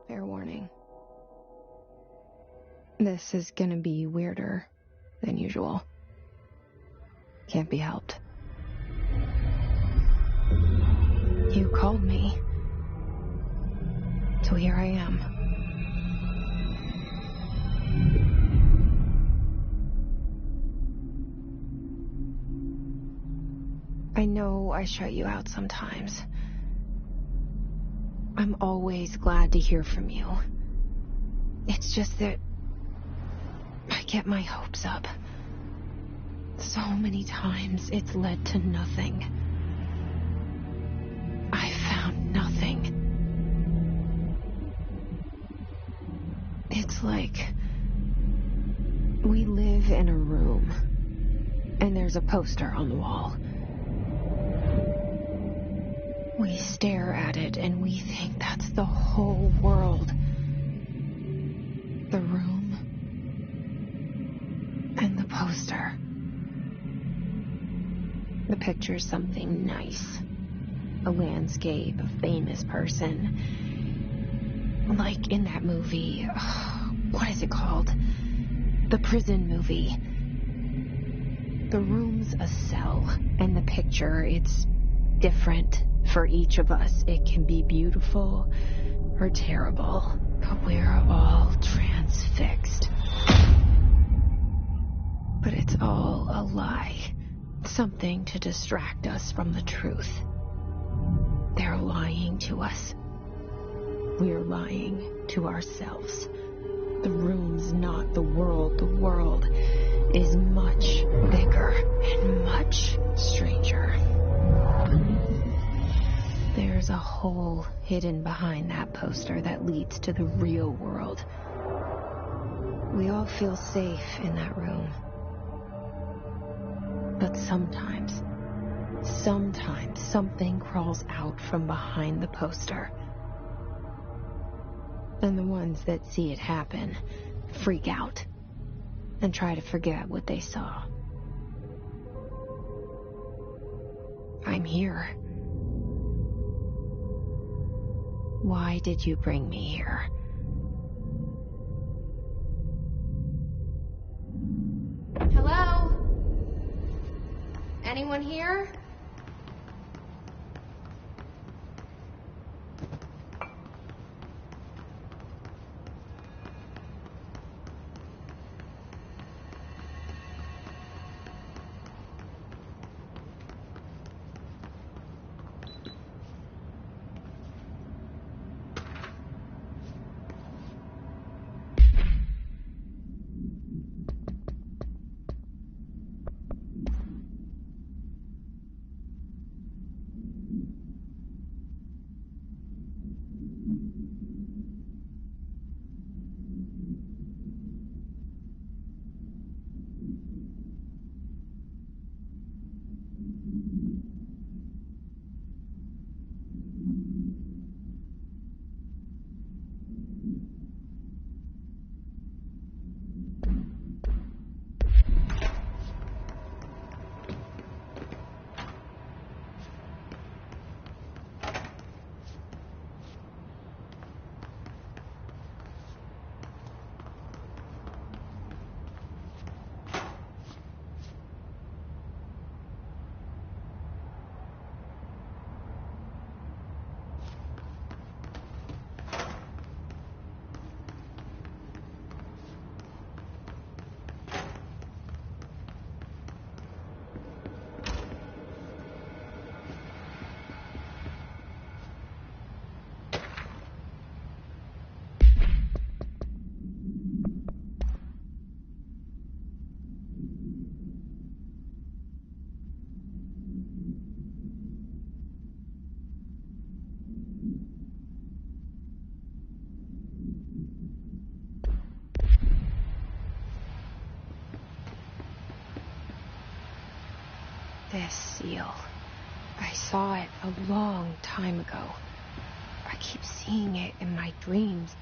Fair warning. This is gonna be weirder than usual. Can't be helped. You called me. So here I am. I know I shut you out sometimes. I'm always glad to hear from you. It's just that I get my hopes up. So many times it's led to nothing. I found nothing. It's like we live in a room and there's a poster on the wall. We stare at it and we think that's the whole world. The room and the poster. The picture's something nice. A landscape, a famous person. Like in that movie, what is it called? The prison movie. The room's a cell, and the picture, it's different for each of us. It can be beautiful or terrible, but we're all transfixed. But it's all a lie. Something to distract us from the truth. They're lying to us. We're lying to ourselves. The room's not the world. The world is much bigger and much stranger. There's a hole hidden behind that poster that leads to the real world. We all feel safe in that room. But sometimes something crawls out from behind the poster. And the ones that see it happen freak out and try to forget what they saw. I'm here. Why did you bring me here? Hello? Anyone here? This seal. I saw it a long time ago. I keep seeing it in my dreams.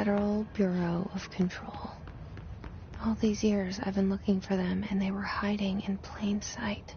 Federal Bureau of Control. All these years I've been looking for them, and they were hiding in plain sight.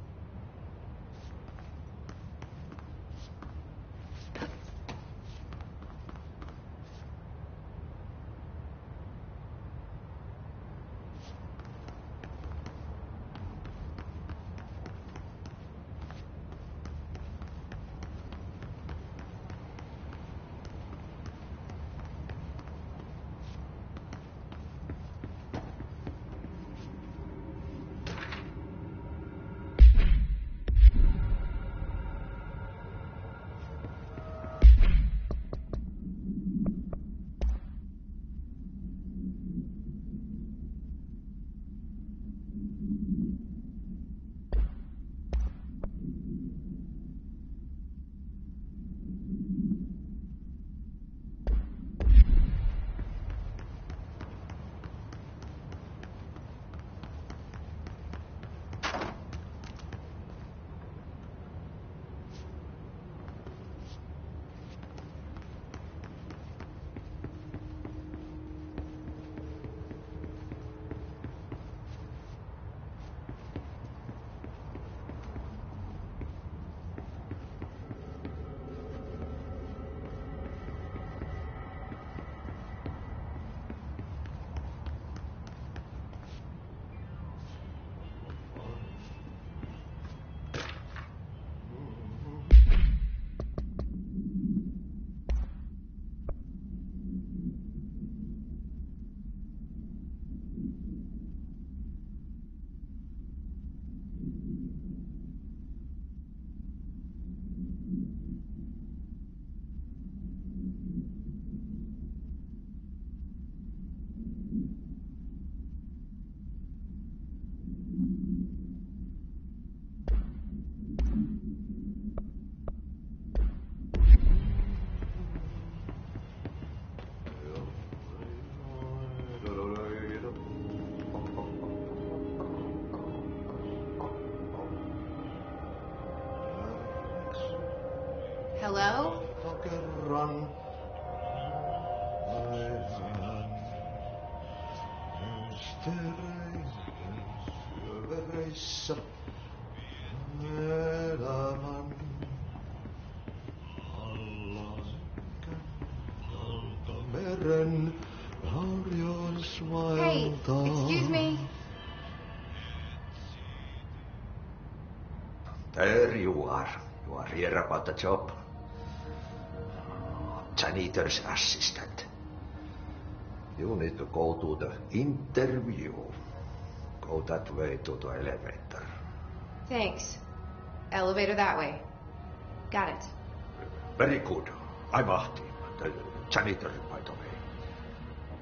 Hello? Hey, excuse me. There you are. You are here about the job. Janitor's assistant. You need to go to the interview. Go that way to the elevator. Thanks. Elevator that way. Got it. Very good. I'm Ahti, the janitor, by the way.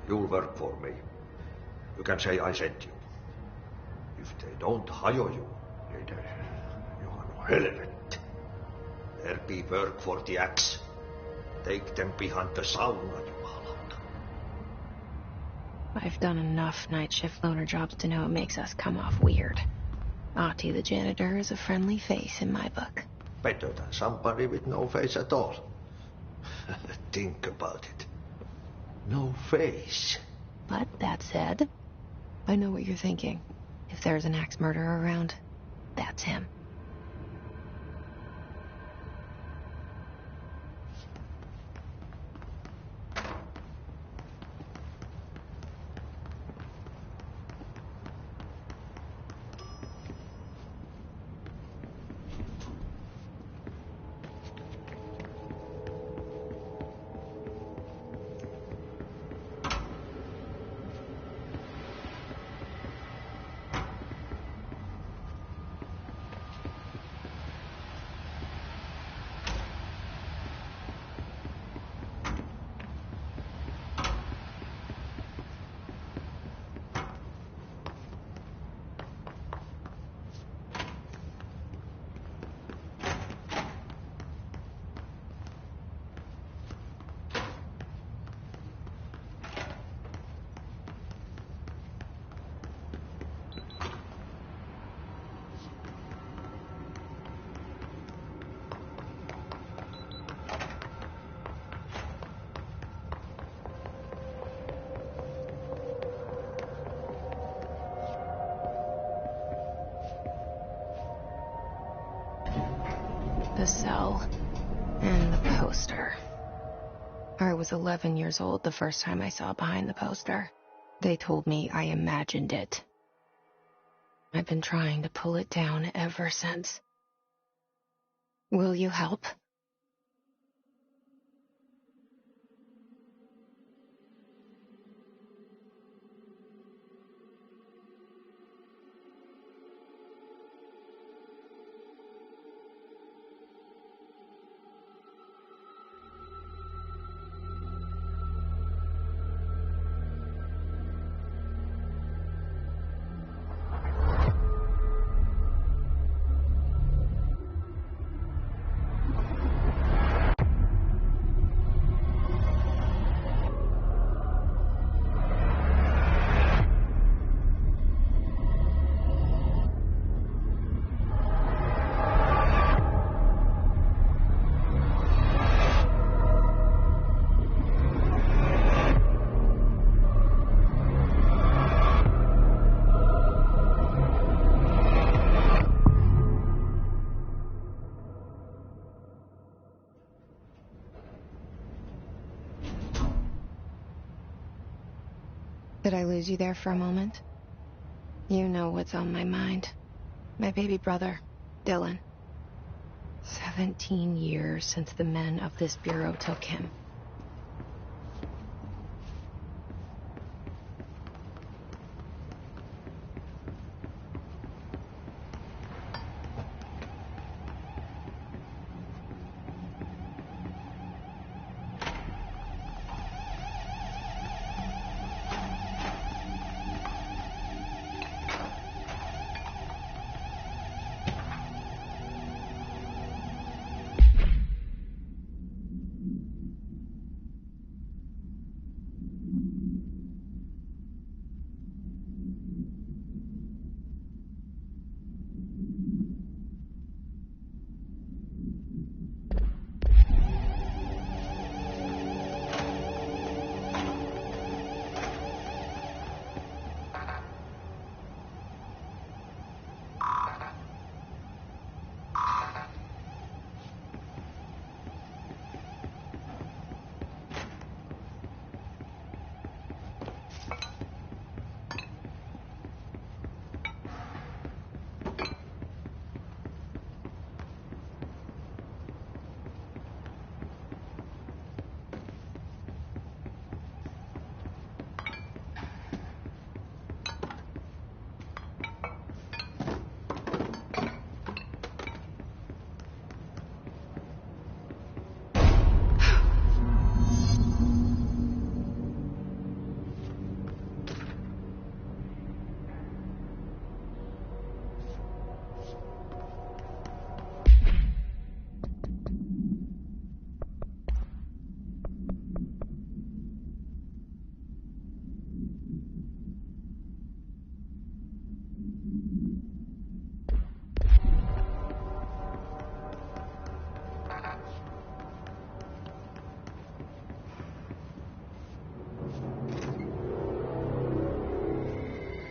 You'll work for me. You can say I sent you. If they don't hire you, you are no helmet. There be work for the axe. Take them behind the sauna, jumalauta. I've done enough night shift loner jobs to know it makes us come off weird. Ahti the janitor is a friendly face in my book. Better than somebody with no face at all. Think about it. No face. But that said, I know what you're thinking. If there's an axe murderer around, that's him. the cell, and the poster. I was 11 years old the first time I saw behind the poster. They told me I imagined it. I've been trying to pull it down ever since. Will you help? Did I lose you there for a moment? You know what's on my mind. My baby brother, Dylan. 17 years since the men of this bureau took him.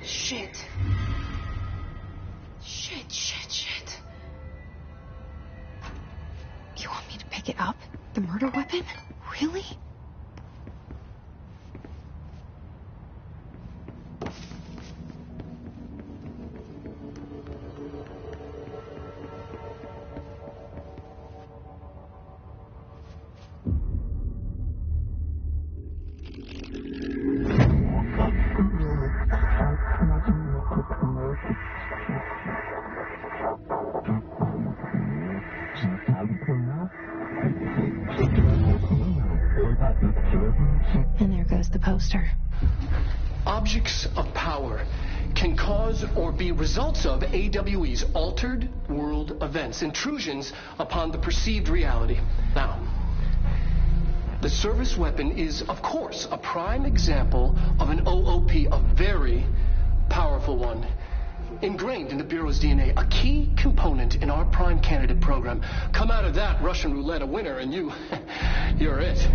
Shit. Shit. You want me to pick it up? The murder weapon? Really? And there goes the poster. Objects of power can cause or be results of AWE's altered world events, intrusions upon the perceived reality. Now, the service weapon is, of course, a prime example of an OOP, a very powerful one, ingrained in the Bureau's DNA, a key component in our prime candidate program. Come out of that Russian roulette a winner, and you're it.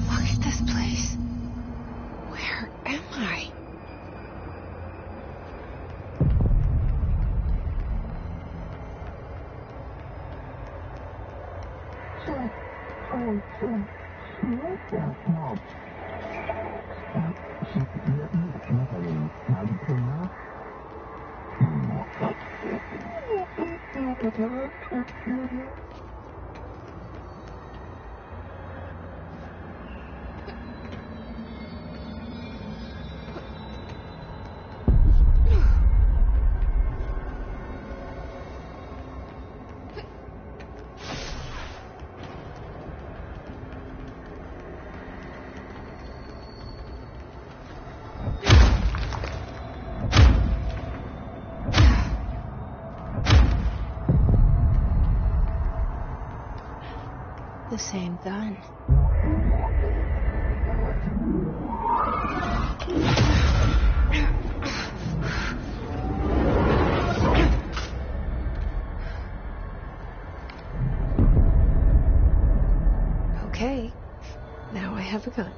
Look at this place. The same gun. Okay, now I have a gun.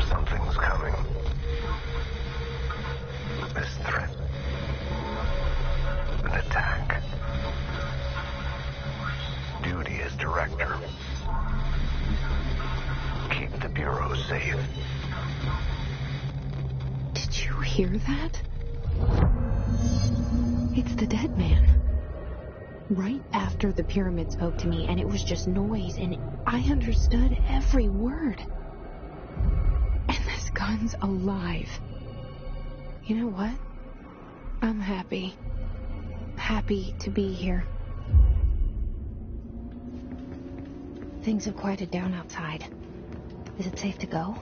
Something's coming. This threat. An attack. Duty as director. Keep the Bureau safe. Did you hear that? It's the dead man. Right after the pyramid spoke to me, and it was just noise, and I understood every word. And this gun's alive. You know what? I'm happy. Happy to be here. Things have quieted down outside. Is it safe to go?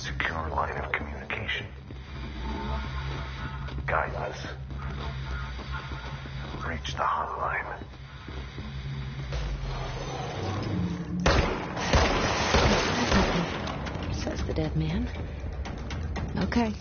Secure line of communication. Guidance. Reach the hotline. Says the dead man. Okay.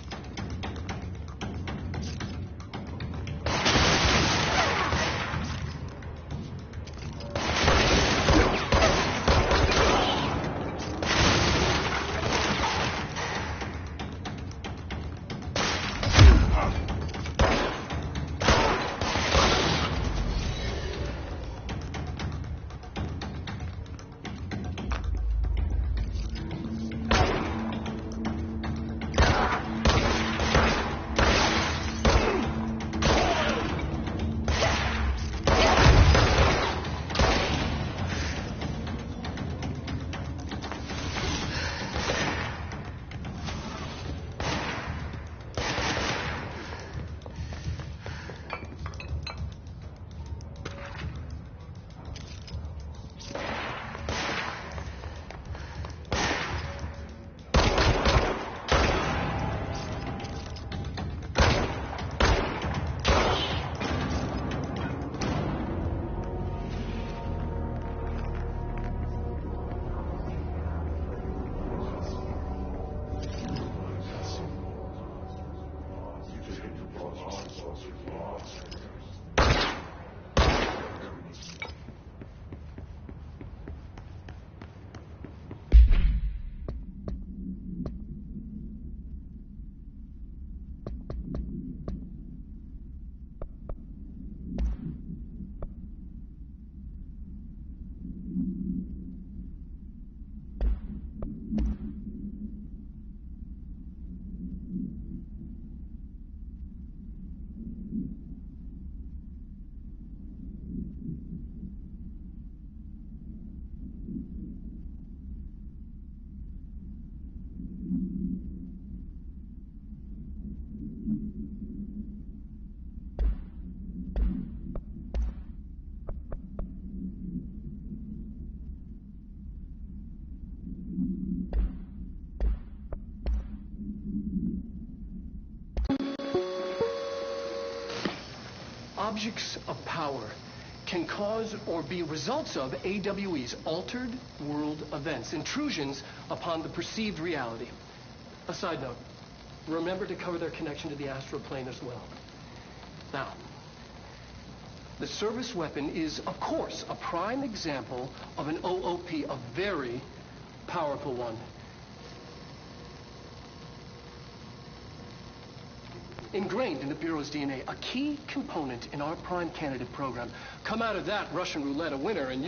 Objects of power can cause or be results of AWE's altered world events, intrusions upon the perceived reality. A side note, remember to cover their connection to the astral plane as well. Now, the service weapon is, of course, a prime example of an OOP, a very powerful one. Ingrained in the Bureau's DNA, a key component in our prime candidate program. Come out of that Russian roulette a winner and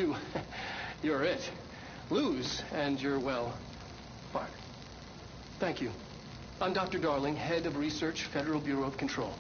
you're it. Lose and you're, well, fired. Thank you. I'm Dr. Darling, Head of Research, Federal Bureau of Control.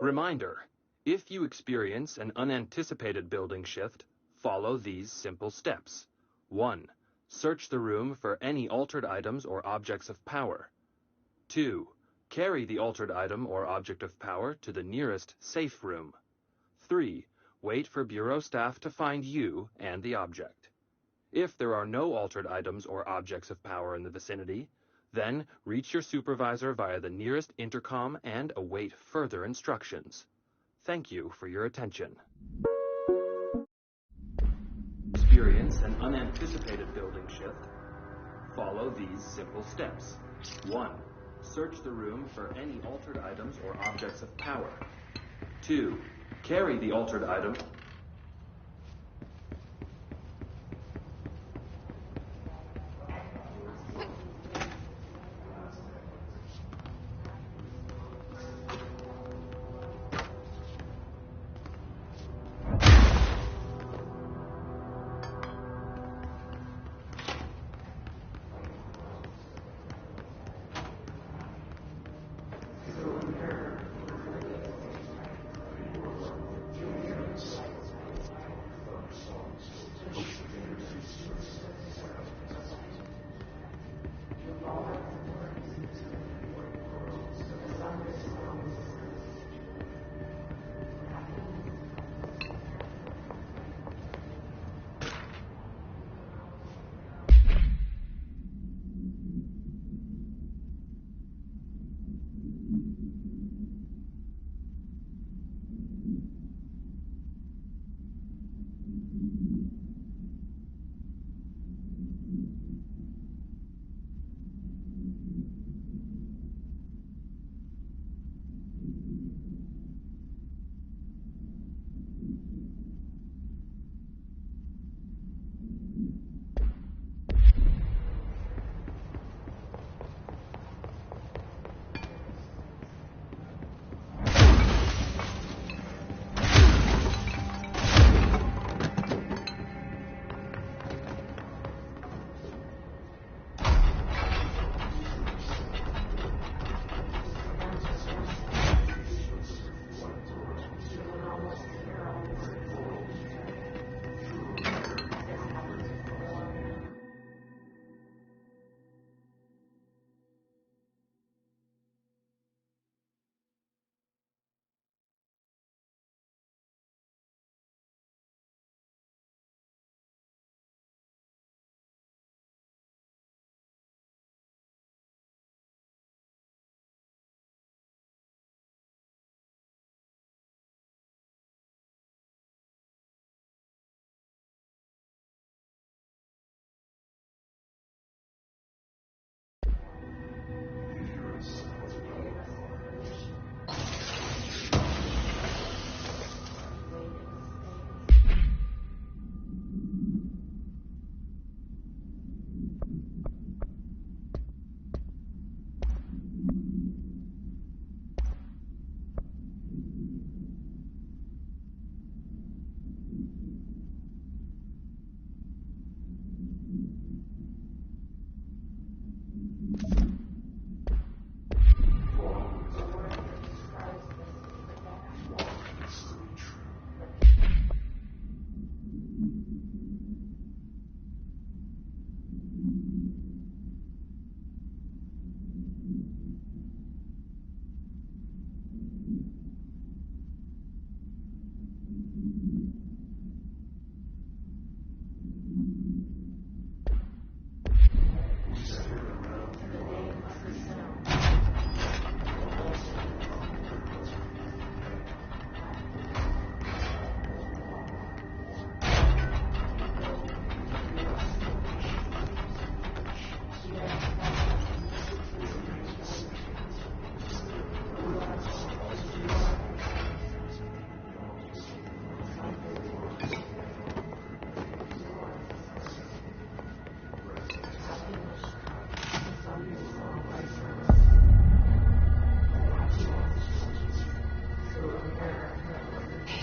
Reminder, if you experience an unanticipated building shift, follow these simple steps. 1. Search the room for any altered items or objects of power. 2. Carry the altered item or object of power to the nearest safe room. 3. Wait for Bureau staff to find you and the object. If there are no altered items or objects of power in the vicinity, then reach your supervisor via the nearest intercom and await further instructions. Thank you for your attention. Experience an unanticipated building shift. Follow these simple steps. 1. Search the room for any altered items or objects of power. 2. Carry the altered item.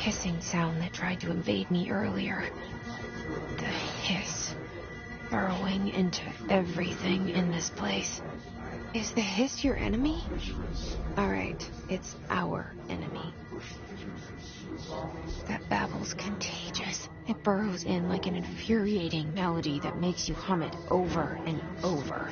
hissing sound that tried to invade me earlier. The hiss, burrowing into everything in this place. Is the hiss your enemy? Alright, it's our enemy. That babble's contagious. It burrows in like an infuriating melody that makes you hum it over and over.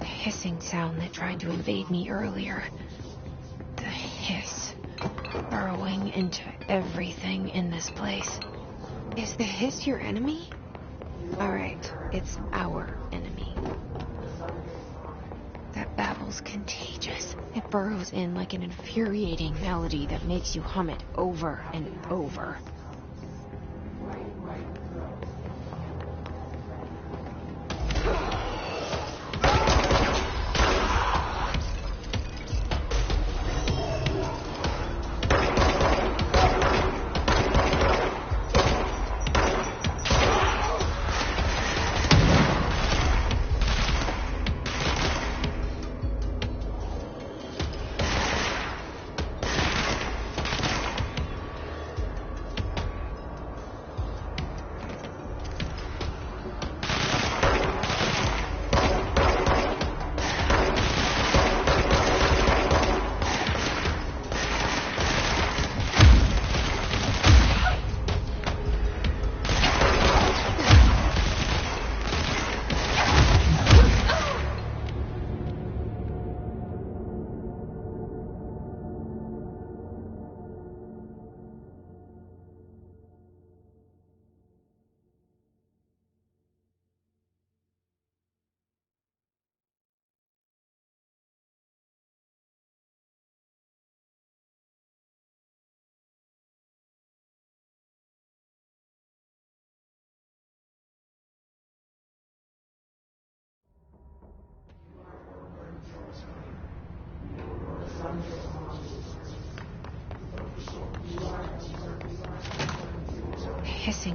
Hissing sound that tried to invade me earlier. The hiss, burrowing into everything in this place. Is the hiss your enemy? Alright, it's our enemy. That babble's contagious. It burrows in like an infuriating melody that makes you hum it over and over.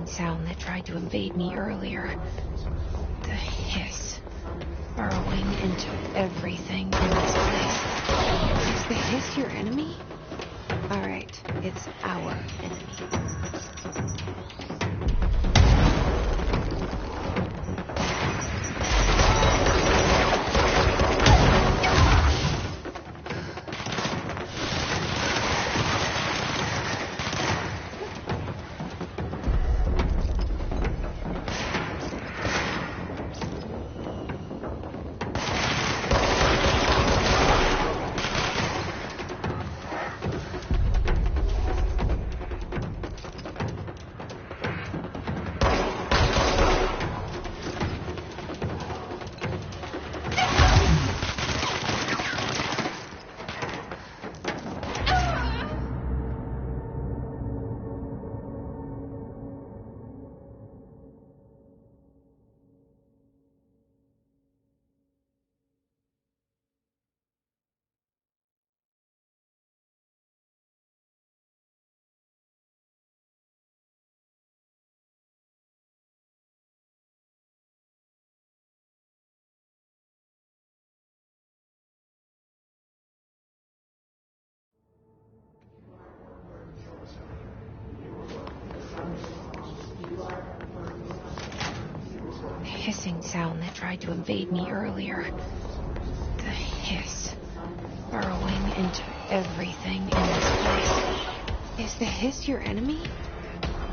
hissing sound that tried to invade me earlier. The hiss burrowing into everything in this place. Is the hiss your enemy? Alright, it's our enemy. Hissing sound that tried to invade me earlier. The hiss burrowing into everything in this place. Is the hiss your enemy?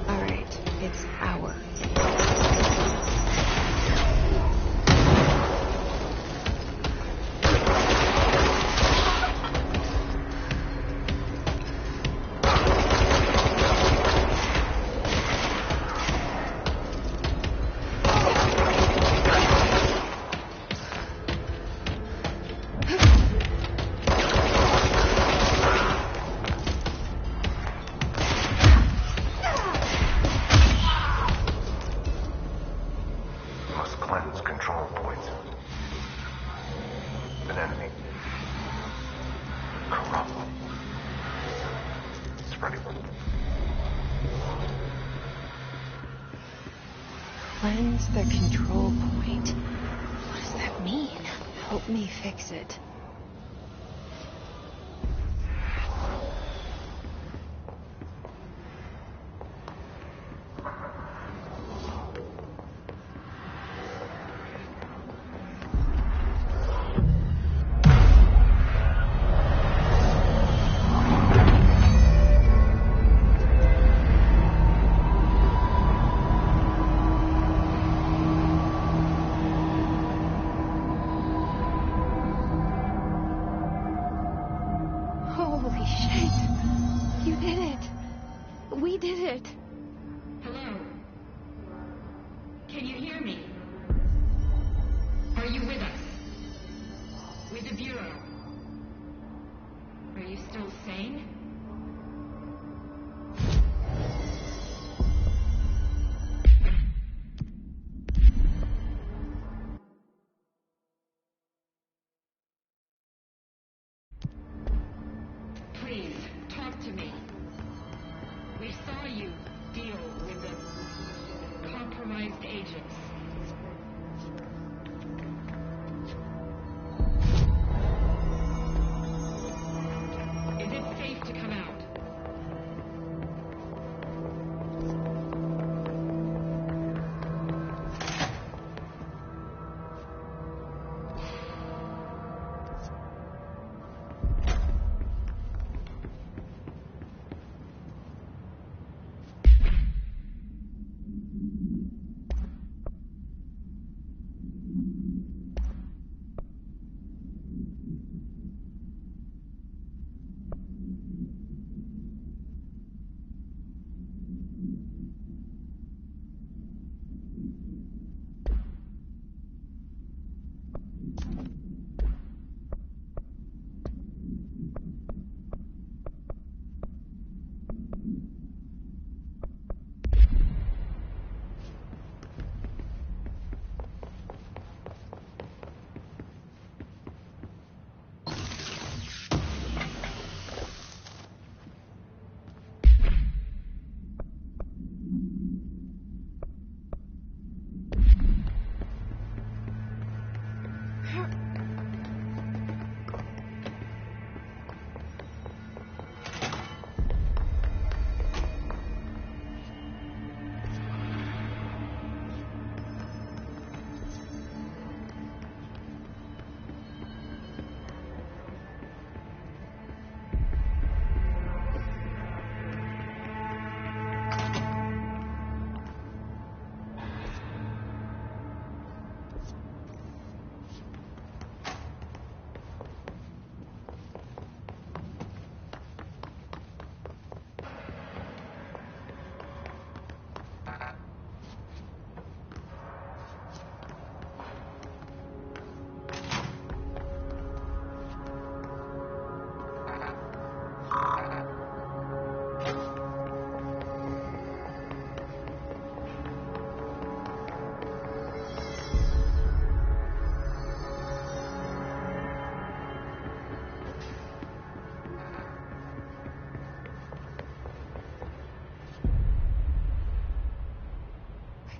Alright, it's our enemy. Cleanse control points. An enemy. Corrupt. Spreading. Cleanse the control point. What does that mean? Help me fix it. Holy shit! You did it! We did it! Hello? Can you hear me? Are you with us? With the Bureau? Are you still sane? Please, talk to me. We saw you deal with the compromised agents. Is it safe to come out?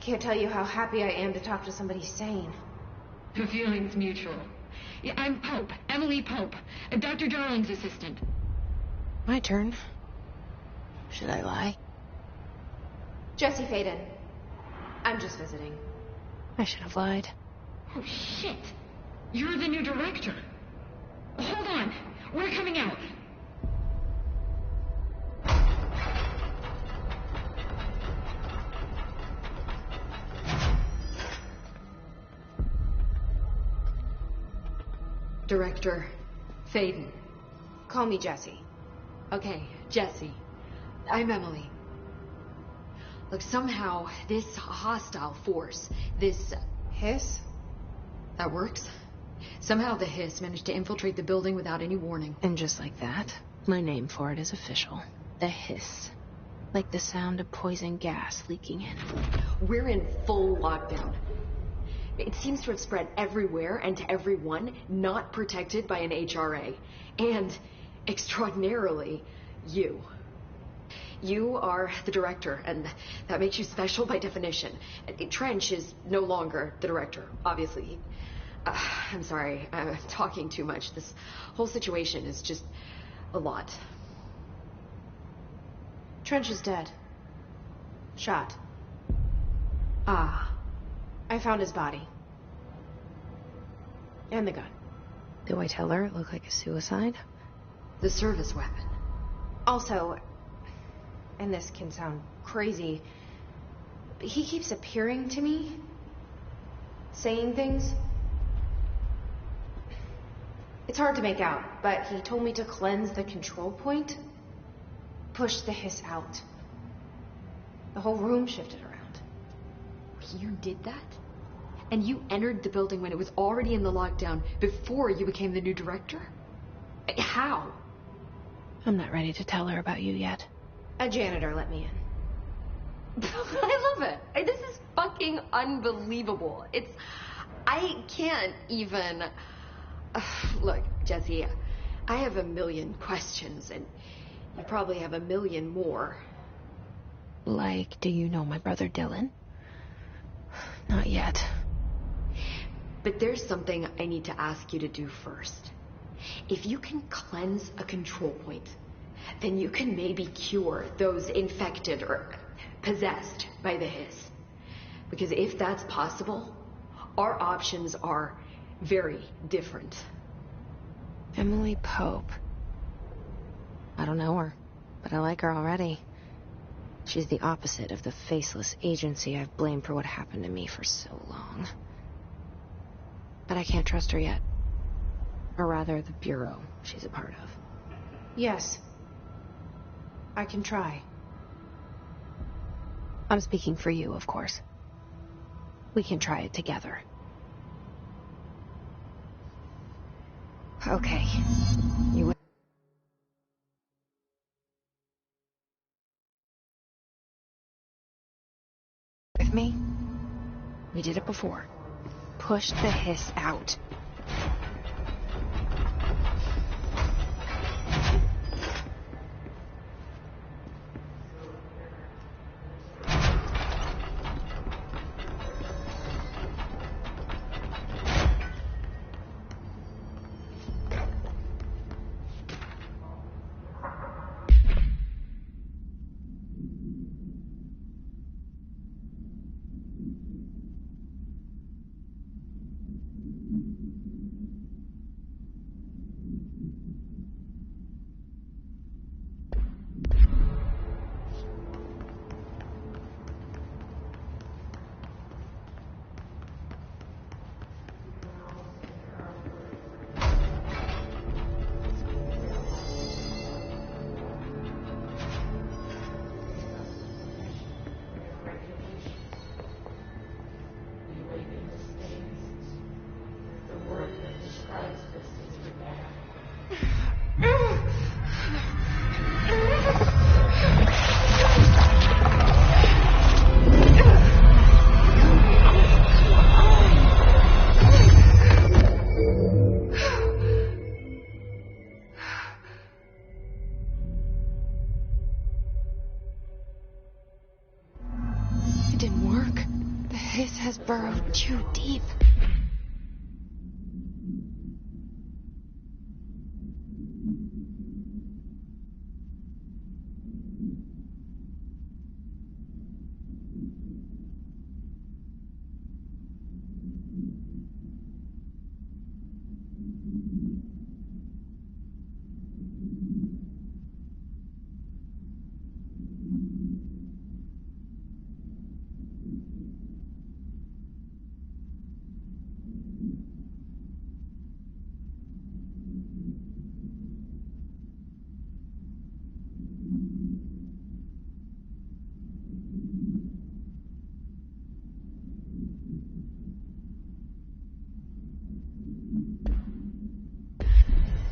Can't tell you how happy I am to talk to somebody sane. The feeling's mutual. Yeah, I'm Pope, Emily Pope, Dr. Darling's assistant. My turn. Should I lie? Jesse Faden. I'm just visiting. I should have lied. Oh, shit. You're the new director. Hold on. We're coming out. Director Faden. Call me Jesse. Okay, Jesse. I'm Emily. Look, somehow this hostile force, this Hiss? that works. Somehow the hiss managed to infiltrate the building without any warning. And just like that, my name for it is official. The hiss. Like the sound of poison gas leaking in. We're in full lockdown. It seems to have spread everywhere and to everyone not protected by an HRA. And, extraordinarily, you. You are the director, and that makes you special by definition. Trench is no longer the director, obviously. I'm sorry, I'm talking too much. This whole situation is just a lot. Trench is dead. Shot. Ah. I found his body. And the gun. Do I tell her it looked like a suicide? The service weapon. Also, and this can sound crazy, but he keeps appearing to me, saying things. It's hard to make out, but he told me to cleanse the control point, push the hiss out. The whole room shifted around. You did that? And you entered the building when it was already in the lockdown before you became the new director? How? I'm not ready to tell her about you yet. A janitor let me in. I love it. This is fucking unbelievable. I can't even... Look, Jesse, I have a million questions, and you probably have a million more. Like, do you know my brother Dylan? Not yet. But there's something I need to ask you to do first. If you can cleanse a control point, then you can maybe cure those infected or possessed by the hiss. Because if that's possible, our options are very different. Emily Pope. I don't know her, but I like her already. She's the opposite of the faceless agency I've blamed for what happened to me for so long. But I can't trust her yet. Or rather, the bureau she's a part of. Yes. I can try. I'm speaking for you, of course. We can try it together. Okay. You with me? We did it before. Push the hiss out. hiss has burrowed too deep.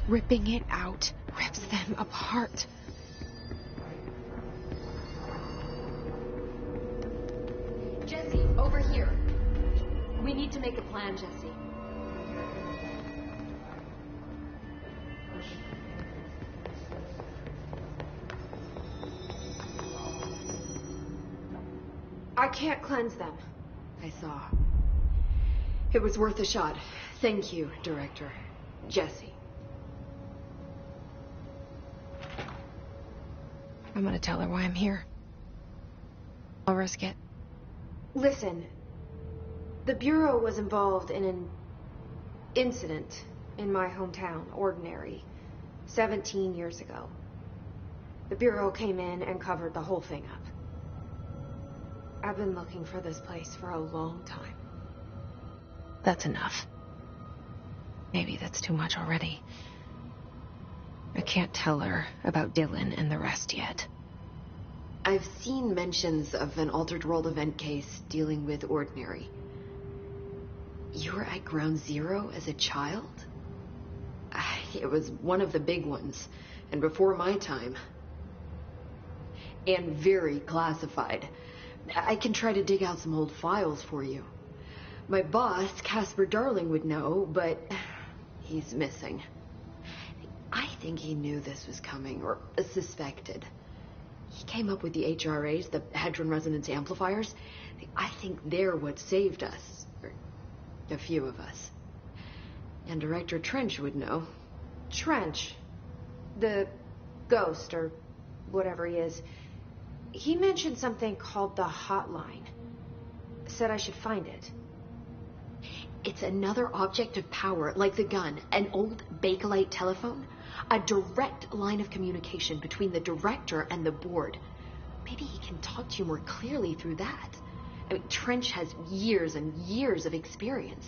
Ripping it out rips them apart. Jesse, over here. We need to make a plan, Jesse. I can't cleanse them. I saw. It was worth a shot. Thank you, Director. Jesse. I'm gonna tell her why I'm here. I'll risk it. Listen, the Bureau was involved in an incident in my hometown, Ordinary, 17 years ago. The Bureau came in and covered the whole thing up. I've been looking for this place for a long time. That's enough. Maybe that's too much already. I can't tell her about Dylan and the rest yet. I've seen mentions of an Altered World event case dealing with Ordinary. You were at Ground Zero as a child? It was one of the big ones, and before my time. And very classified. I can try to dig out some old files for you. My boss, Casper Darling, would know, but he's missing. I think he knew this was coming, or suspected. He came up with the HRAs, the Hadron Resonance Amplifiers. I think they're what saved us. Or a few of us. And Director Trench would know. Trench? The ghost, or whatever he is. He mentioned something called the Hotline. Said I should find it. It's another object of power, like the gun, an old Bakelite telephone. A direct line of communication between the director and the board. Maybe he can talk to you more clearly through that. I mean, Trench has years and years of experience.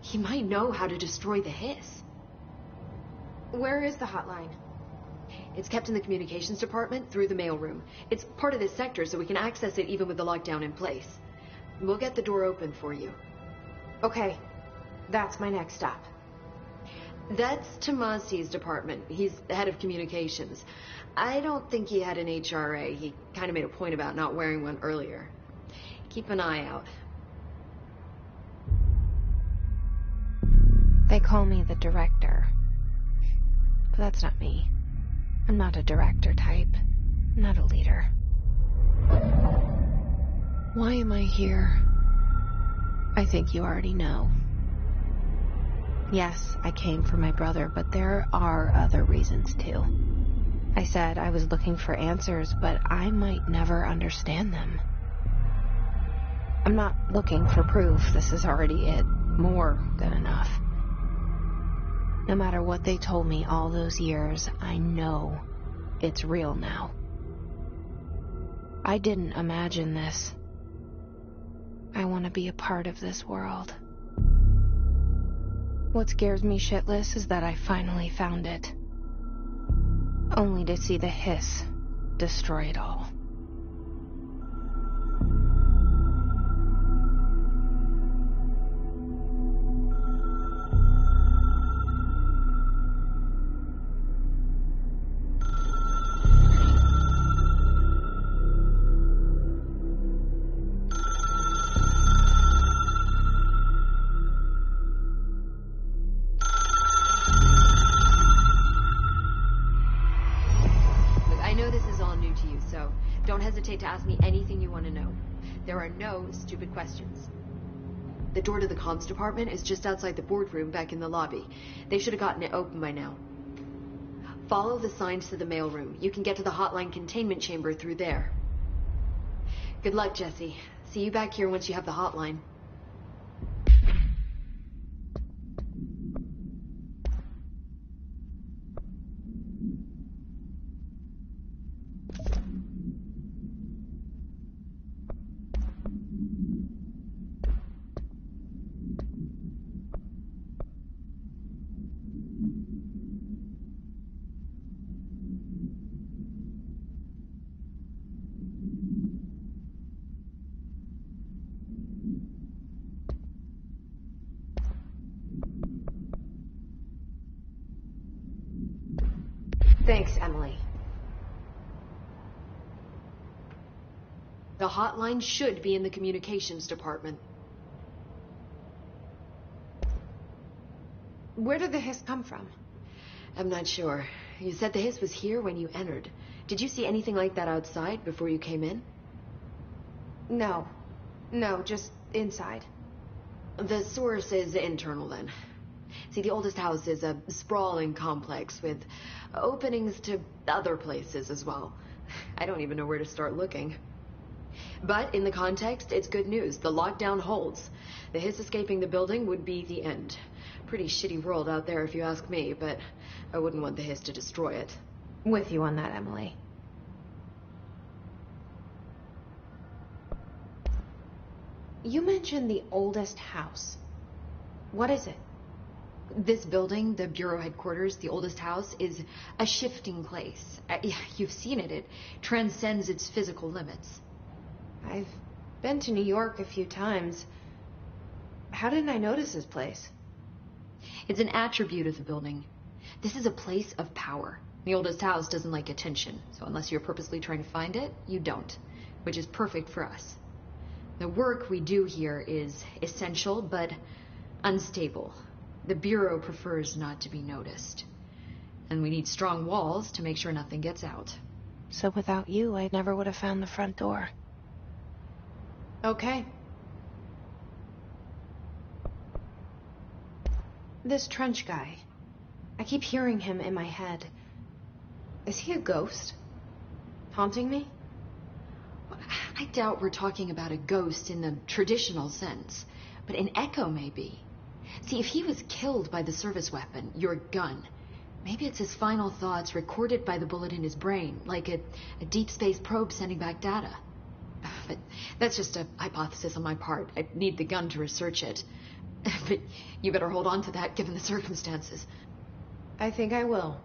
He might know how to destroy the hiss. Where is the hotline? It's kept in the communications department through the mailroom. It's part of this sector, so we can access it even with the lockdown in place. We'll get the door open for you. Okay, that's my next stop. That's Tomasi's department. He's the head of communications. I don't think he had an HRA. He kind of made a point about not wearing one earlier. Keep an eye out. They call me the director. But that's not me. I'm not a director type. I'm not a leader. Why am I here? I think you already know. Yes, I came for my brother, but there are other reasons too. I said I was looking for answers, but I might never understand them. I'm not looking for proof. This is already it. More than enough. No matter what they told me all those years, I know it's real now. I didn't imagine this. I want to be a part of this world. What scares me shitless is that I finally found it. Only to see the hiss destroy it all. Don't hesitate to ask me anything you want to know. There are no stupid questions. The door to the comms department is just outside the boardroom back in the lobby. They should have gotten it open by now. Follow the signs to the mailroom. You can get to the hotline containment chamber through there. Good luck, Jesse. See you back here once you have the hotline. Thanks, Emily. The hotline should be in the communications department. Where did the hiss come from? I'm not sure. You said the hiss was here when you entered. Did you see anything like that outside before you came in? No. No, just inside. The source is internal then. See, the oldest house is a sprawling complex with openings to other places as well. I don't even know where to start looking. But in the context, it's good news. The lockdown holds. The hiss escaping the building would be the end. Pretty shitty world out there if you ask me, but I wouldn't want the hiss to destroy it. With you on that, Emily. You mentioned the oldest house. What is it? This building, the Bureau headquarters, the oldest house, is a shifting place. You've seen it. It transcends its physical limits. I've been to New York a few times. How didn't I notice this place? It's an attribute of the building. This is a place of power. The oldest house doesn't like attention, so unless you're purposely trying to find it, you don't, which is perfect for us. The work we do here is essential, but unstable. The Bureau prefers not to be noticed. And we need strong walls to make sure nothing gets out. So without you, I never would have found the front door. Okay. This Trench guy. I keep hearing him in my head. Is he a ghost? Haunting me? I doubt we're talking about a ghost in the traditional sense, but an echo maybe. See, if he was killed by the service weapon, your gun, maybe it's his final thoughts recorded by the bullet in his brain, like a deep space probe sending back data. But that's just a hypothesis on my part. I need the gun to research it. But you better hold on to that given the circumstances. I think I will.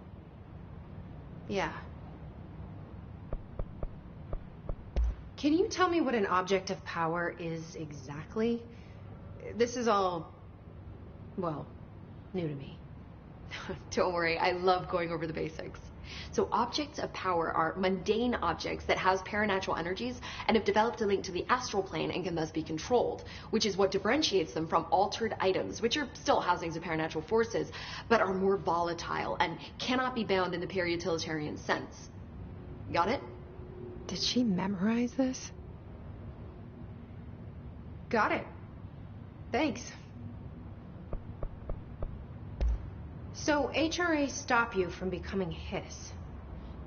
Yeah. Can you tell me what an object of power is exactly? This is all, well, new to me. Don't worry, I love going over the basics. So objects of power are mundane objects that house paranatural energies and have developed a link to the astral plane and can thus be controlled, which is what differentiates them from altered items, which are still housings of paranatural forces, but are more volatile and cannot be bound in the peri-utilitarian sense. Got it? Did she memorize this? Got it. Thanks. So HRA stop you from becoming Hiss?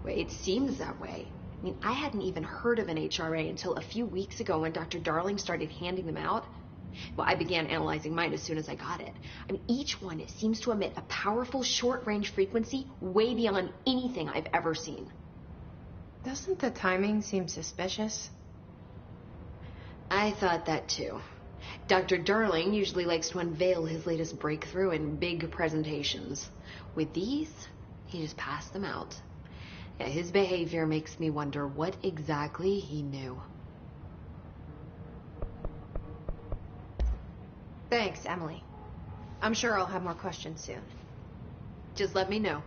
Well, it seems that way. I mean, I hadn't even heard of an HRA until a few weeks ago when Dr. Darling started handing them out. Well, I began analyzing mine as soon as I got it. I mean, each one seems to emit a powerful short-range frequency way beyond anything I've ever seen. Doesn't the timing seem suspicious? I thought that too. Dr. Darling usually likes to unveil his latest breakthrough in big presentations. With these, he just passed them out. Yeah, his behavior makes me wonder what exactly he knew. Thanks, Emily. I'm sure I'll have more questions soon. Just let me know.